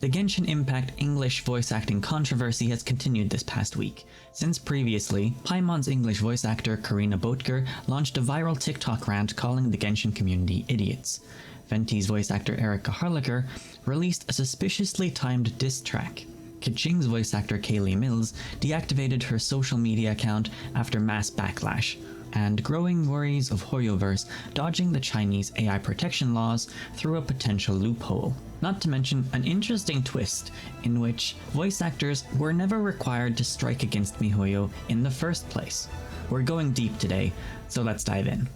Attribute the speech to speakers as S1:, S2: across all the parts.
S1: The Genshin Impact English voice acting controversy has continued this past week, since previously, Paimon's English voice actor Karina Boetker launched a viral TikTok rant calling the Genshin community idiots. Venti's voice actor Erica Harlacher released a suspiciously timed diss track. Keqing's voice actor Kaylee Mills deactivated her social media account after mass backlash, and growing worries of Hoyoverse dodging the Chinese AI protection laws through a potential loophole. Not to mention an interesting twist in which voice actors were never required to strike against MiHoYo in the first place. We're going deep today, so let's dive in.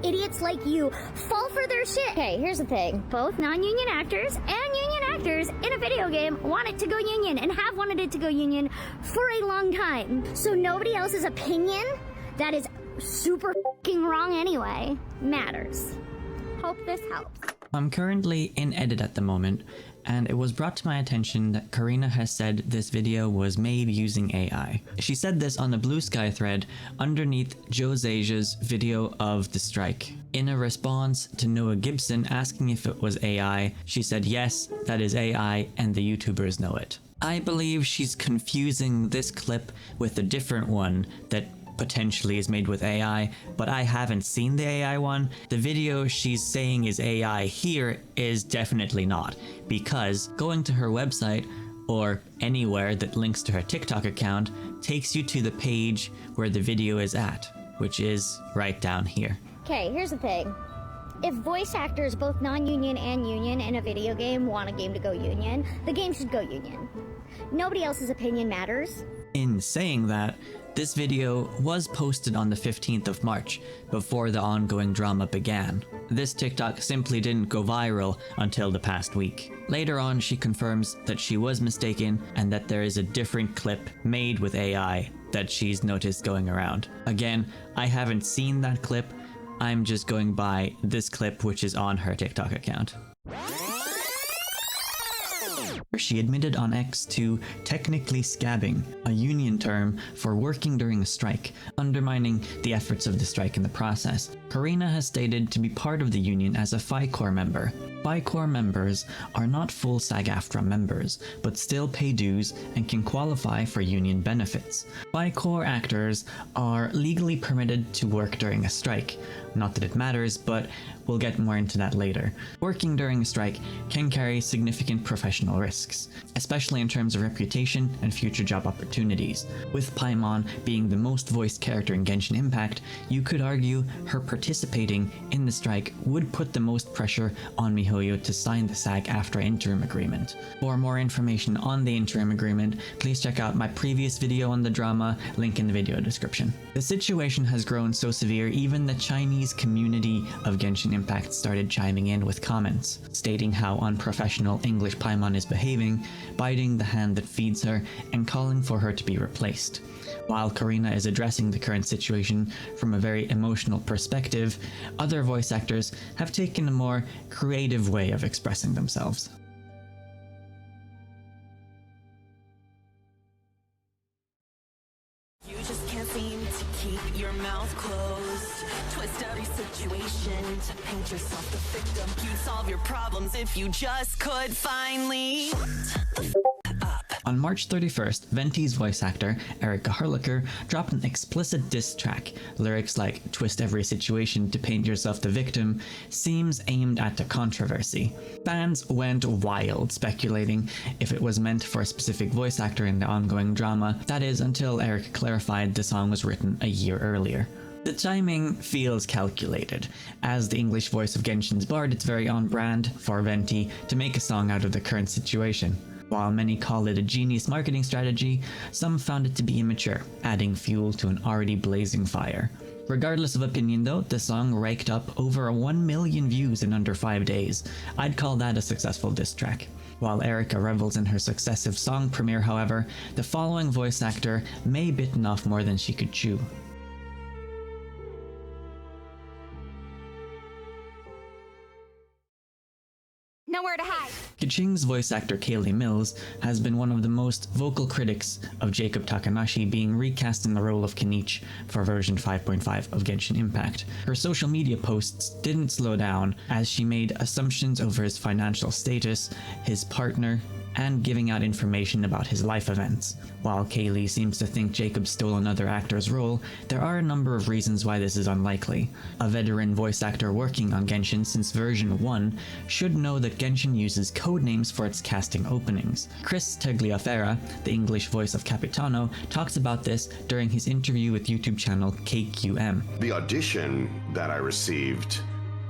S2: Idiots like you fall for their shit. Okay, here's the thing. Both non-union actors and union actors in a video game want it to go union and have wanted it to go union for a long time. So nobody else's opinion that is super fucking wrong anyway matters. Hope this helps.
S1: I'm currently in edit at the moment, and it was brought to my attention that Karina has said this video was made using AI. She said this on the Blue Sky thread underneath Joe Zaja's video of the strike. In a response to Noah Gibson asking if it was AI, she said yes, that is AI, and the YouTubers know it. I believe she's confusing this clip with a different one that potentially is made with AI, but I haven't seen the AI one. The video she's saying is AI here is definitely not, because going to her website or anywhere that links to her TikTok account takes you to the page where the video is at, which is right down here.
S2: Okay, here's the thing. If voice actors, both non-union and union, in a video game want a game to go union, the game should go union. Nobody else's opinion matters.
S1: In saying that, this video was posted on the 15th of March, before the ongoing drama began. This TikTok simply didn't go viral until the past week. Later on, she confirms that she was mistaken and that there is a different clip made with AI that she's noticed going around. Again, I haven't seen that clip, I'm just going by this clip which is on her TikTok account. She admitted on X to technically scabbing, a union term for working during a strike, undermining the efforts of the strike in the process. Karina has stated to be part of the union as a Phi Corps member. Phi Corps members are not full SAG-AFTRA members, but still pay dues and can qualify for union benefits. Phi Corps actors are legally permitted to work during a strike. Not that it matters, but we'll get more into that later. Working during a strike can carry significant professional risks, especially in terms of reputation and future job opportunities. With Paimon being the most voiced character in Genshin Impact, you could argue her participating in the strike would put the most pressure on MiHoYo to sign the SAG-AFTRA interim agreement. For more information on the interim agreement, please check out my previous video on the drama, link in the video description. The situation has grown so severe even the Chinese community of Genshin Impact started chiming in with comments, stating how unprofessional English Paimon is behaving, biting the hand that feeds her, and calling for her to be replaced. While Karina is addressing the current situation from a very emotional perspective, other voice actors have taken a more creative way of expressing themselves.
S3: You just can't seem to keep your mouth closed. Twist every situation to paint yourself the victim. You'd solve your problems if you just could finally shut the up.
S1: On March 31st, Venti's voice actor, Erica Harlacher, dropped an explicit diss track. Lyrics like "twist every situation to paint yourself the victim" seems aimed at the controversy. Fans went wild, speculating if it was meant for a specific voice actor in the ongoing drama, that is until Erica clarified the song was written a year earlier. The timing feels calculated. As the English voice of Genshin's Bard, it's very on brand for Venti to make a song out of the current situation. While many call it a genius marketing strategy, some found it to be immature, adding fuel to an already blazing fire. Regardless of opinion though, the song raked up over 1 million views in under 5 days. I'd call that a successful diss track. While Erica revels in her successive song premiere, however, the following voice actor may bitten off more than she could chew.
S2: Nowhere to hide.
S1: Keqing's voice actor Kaylee Mills has been one of the most vocal critics of Jacob Takanashi being recast in the role of Kenichi for version 5.5 of Genshin Impact. Her social media posts didn't slow down as she made assumptions over his financial status, his partner, and giving out information about his life events. While Kaylee seems to think Jacob stole another actor's role, there are a number of reasons why this is unlikely. A veteran voice actor working on Genshin since version 1 should know that Genshin uses codenames for its casting openings. Chris Tagliaferra, the English voice of Capitano, talks about this during his interview with YouTube channel KQM.
S4: The audition that I received,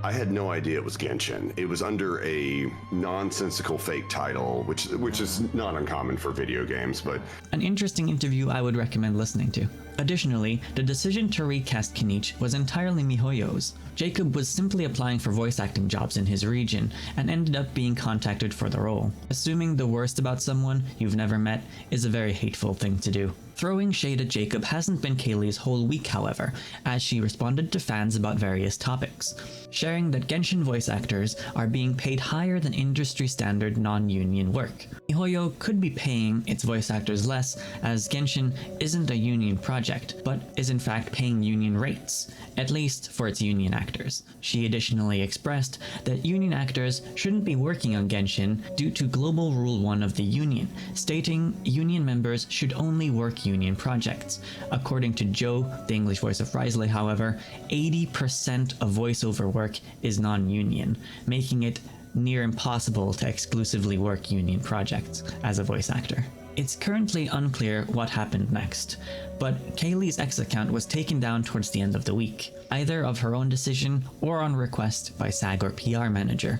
S4: I had no idea it was Genshin. It was under a nonsensical fake title, which is not uncommon for video games, but...
S1: An interesting interview I would recommend listening to. Additionally, the decision to recast Kenichi was entirely MiHoYo's. Jacob was simply applying for voice acting jobs in his region and ended up being contacted for the role. Assuming the worst about someone you've never met is a very hateful thing to do. Throwing shade at Jacob hasn't been Kaylee's whole week, however, as she responded to fans about various topics, sharing that Genshin voice actors are being paid higher than industry standard non-union work. MiHoYo could be paying its voice actors less, as Genshin isn't a union project, but is in fact paying union rates, at least for its union actors. She additionally expressed that union actors shouldn't be working on Genshin due to Global Rule 1 of the union, stating union members should only work union projects. According to Joe, the English voice of Raisley, however, 80% of voiceover work is non-union, making it near impossible to exclusively work union projects as a voice actor. It's currently unclear what happened next, but Kaylee's X account was taken down towards the end of the week, either of her own decision or on request by SAG or PR manager.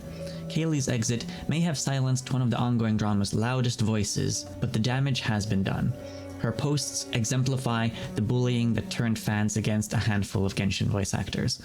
S1: Kaylee's exit may have silenced one of the ongoing drama's loudest voices, but the damage has been done. Her posts exemplify the bullying that turned fans against a handful of Genshin voice actors.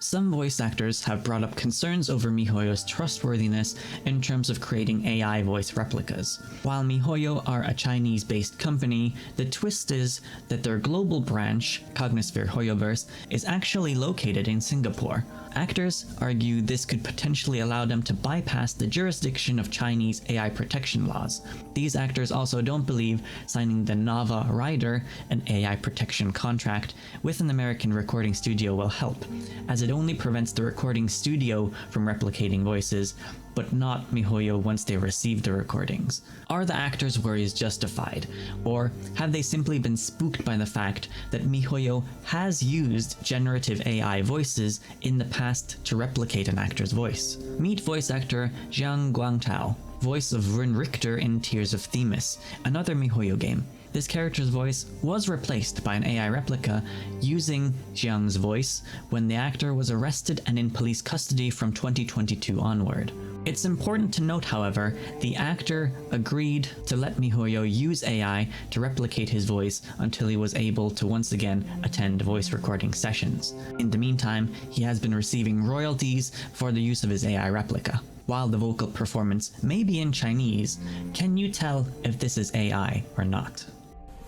S1: Some voice actors have brought up concerns over MiHoYo's trustworthiness in terms of creating AI voice replicas. While MiHoYo are a Chinese-based company, the twist is that their global branch, Cognisphere Hoyoverse, is actually located in Singapore. Actors argue this could potentially allow them to bypass the jurisdiction of Chinese AI protection laws. These actors also don't believe signing the Nava Rider, an AI protection contract, with an American recording studio will help, as it only prevents the recording studio from replicating voices, but not MiHoYo once they receive the recordings. Are the actors' worries justified, or have they simply been spooked by the fact that MiHoYo has used generative AI voices in the past to replicate an actor's voice? Meet voice actor Jiang Guangtao, voice of Rune Richter in Tears of Themis, another MiHoYo game. This character's voice was replaced by an AI replica using Jiang's voice when the actor was arrested and in police custody from 2022 onward. It's important to note, however, the actor agreed to let MiHoYo use AI to replicate his voice until he was able to once again attend voice recording sessions. In the meantime, he has been receiving royalties for the use of his AI replica. While the vocal performance may be in Chinese, can you tell if this is AI or not?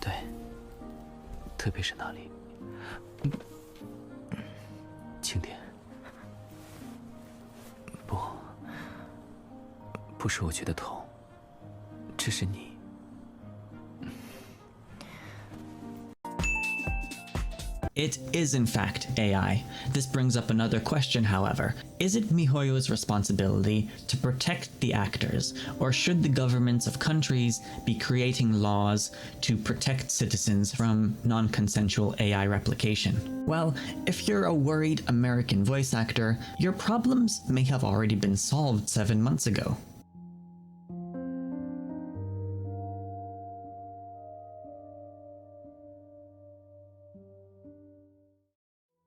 S5: 对，特别是那里，轻点。不是我觉得痛，这是你。
S1: It is in fact AI. This brings up another question, however. Is it MiHoYo's responsibility to protect the actors, or should the governments of countries be creating laws to protect citizens from non-consensual AI replication? Well, if you're a worried American voice actor, your problems may have already been solved 7 months ago.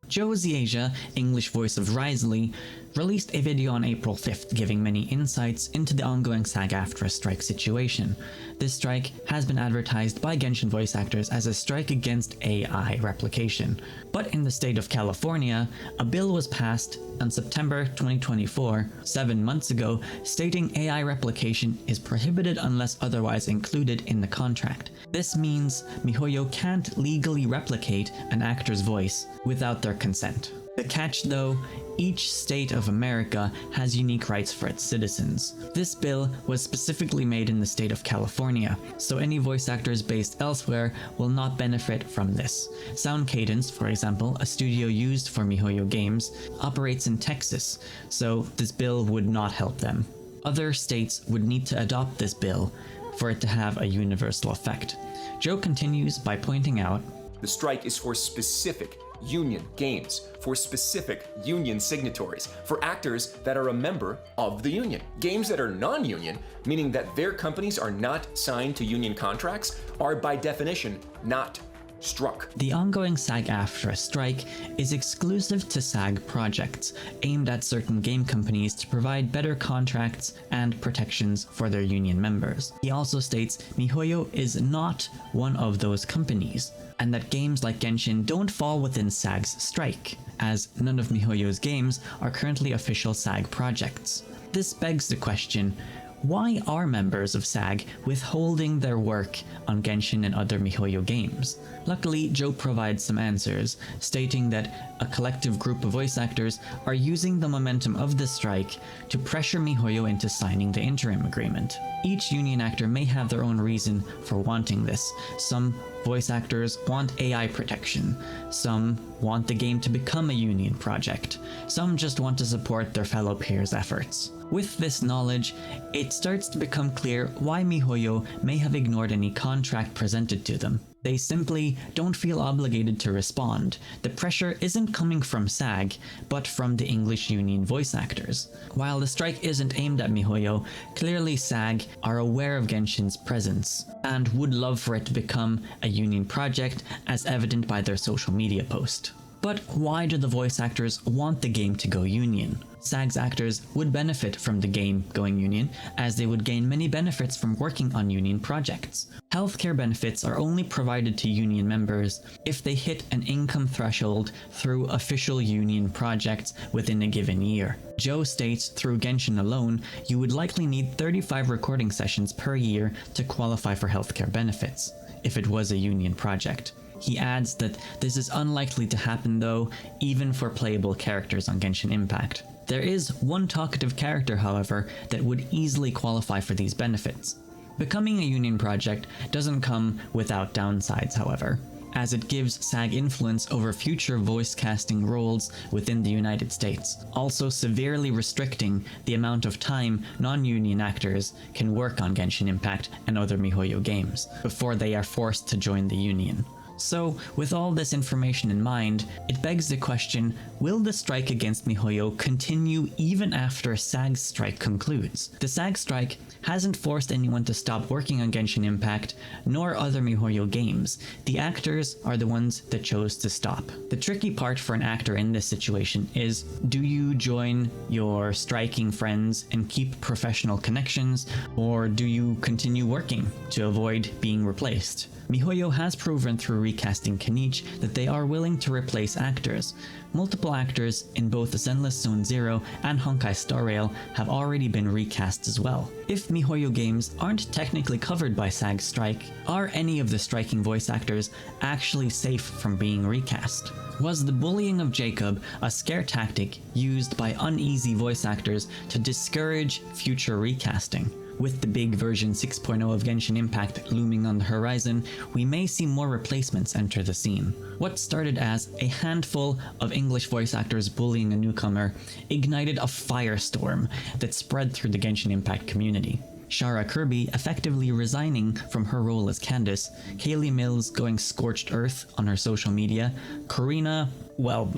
S1: Joe Ziaja, English voice of Raisley, released a video on April 5th giving many insights into the ongoing SAG-AFTRA strike situation. This strike has been advertised by Genshin voice actors as a strike against AI replication. But in the state of California, a bill was passed on September 2024, 7 months ago, stating AI replication is prohibited unless otherwise included in the contract. This means MiHoYo can't legally replicate an actor's voice without their consent. The catch though, each state of America has unique rights for its citizens. This bill was specifically made in the state of California, so any voice actors based elsewhere will not benefit from this. Sound Cadence, for example, a studio used for MiHoYo games, operates in Texas, so this bill would not help them. Other states would need to adopt this bill for it to have a universal effect. Joe continues by pointing out,
S6: the strike is for specific union games, for specific union signatories, for actors that are a member of the union. Games that are non-union, meaning that their companies are not signed to union contracts, are by definition not struck.
S1: The ongoing SAG-AFTRA strike is exclusive to SAG projects, aimed at certain game companies to provide better contracts and protections for their union members. He also states MiHoYo is not one of those companies, and that games like Genshin don't fall within SAG's strike, as none of MiHoYo's games are currently official SAG projects. This begs the question, why are members of SAG withholding their work on Genshin and other MiHoYo games? Luckily, Joe provides some answers, stating that a collective group of voice actors are using the momentum of the strike to pressure MiHoYo into signing the interim agreement. Each union actor may have their own reason for wanting this. Some voice actors want AI protection, some want the game to become a union project, some just want to support their fellow peers' efforts. With this knowledge, it starts to become clear why MiHoYo may have ignored any contract presented to them. They simply don't feel obligated to respond. The pressure isn't coming from SAG, but from the English Union voice actors. While the strike isn't aimed at MiHoYo, clearly SAG are aware of Genshin's presence, and would love for it to become a union project, as evident by their social media post. But why do the voice actors want the game to go union? SAG's actors would benefit from the game going union, as they would gain many benefits from working on union projects. Healthcare benefits are only provided to union members if they hit an income threshold through official union projects within a given year. Joe states through Genshin alone, you would likely need 35 recording sessions per year to qualify for healthcare benefits, if it was a union project. He adds that this is unlikely to happen though, even for playable characters on Genshin Impact. There is one talkative character, however, that would easily qualify for these benefits. Becoming a union project doesn't come without downsides, however, as it gives SAG influence over future voice casting roles within the United States, also severely restricting the amount of time non-union actors can work on Genshin Impact and other MiHoYo games before they are forced to join the union. So, with all this information in mind, it begs the question, will the strike against MiHoYo continue even after SAG's strike concludes? The SAG strike hasn't forced anyone to stop working on Genshin Impact, nor other MiHoYo games. The actors are the ones that chose to stop. The tricky part for an actor in this situation is, do you join your striking friends and keep professional connections, or do you continue working to avoid being replaced? MiHoYo has proven through recasting Keqing that they are willing to replace actors. Multiple actors in both the Zenless Zone Zero and Honkai Star Rail have already been recast as well. If MiHoYo games aren't technically covered by SAG's strike, are any of the striking voice actors actually safe from being recast? Was the bullying of Jacob a scare tactic used by uneasy voice actors to discourage future recasting? With the big version 6.0 of Genshin Impact looming on the horizon, we may see more replacements enter the scene. What started as a handful of English voice actors bullying a newcomer ignited a firestorm that spread through the Genshin Impact community. Shara Kirby effectively resigning from her role as Candace, Kaylee Mills going scorched earth on her social media, Karina, well,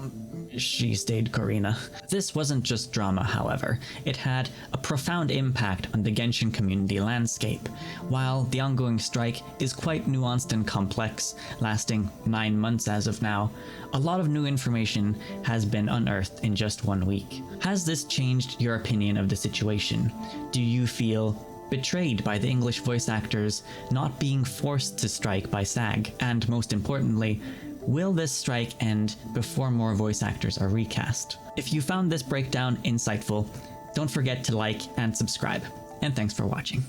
S1: she stayed Karina. This wasn't just drama, however. It had a profound impact on the Genshin community landscape. While the ongoing strike is quite nuanced and complex, lasting 9 months as of now, a lot of new information has been unearthed in just 1 week. Has this changed your opinion of the situation? Do you feel betrayed by the English voice actors not being forced to strike by SAG? And most importantly, will this strike end before more voice actors are recast? If you found this breakdown insightful, don't forget to like and subscribe. And thanks for watching.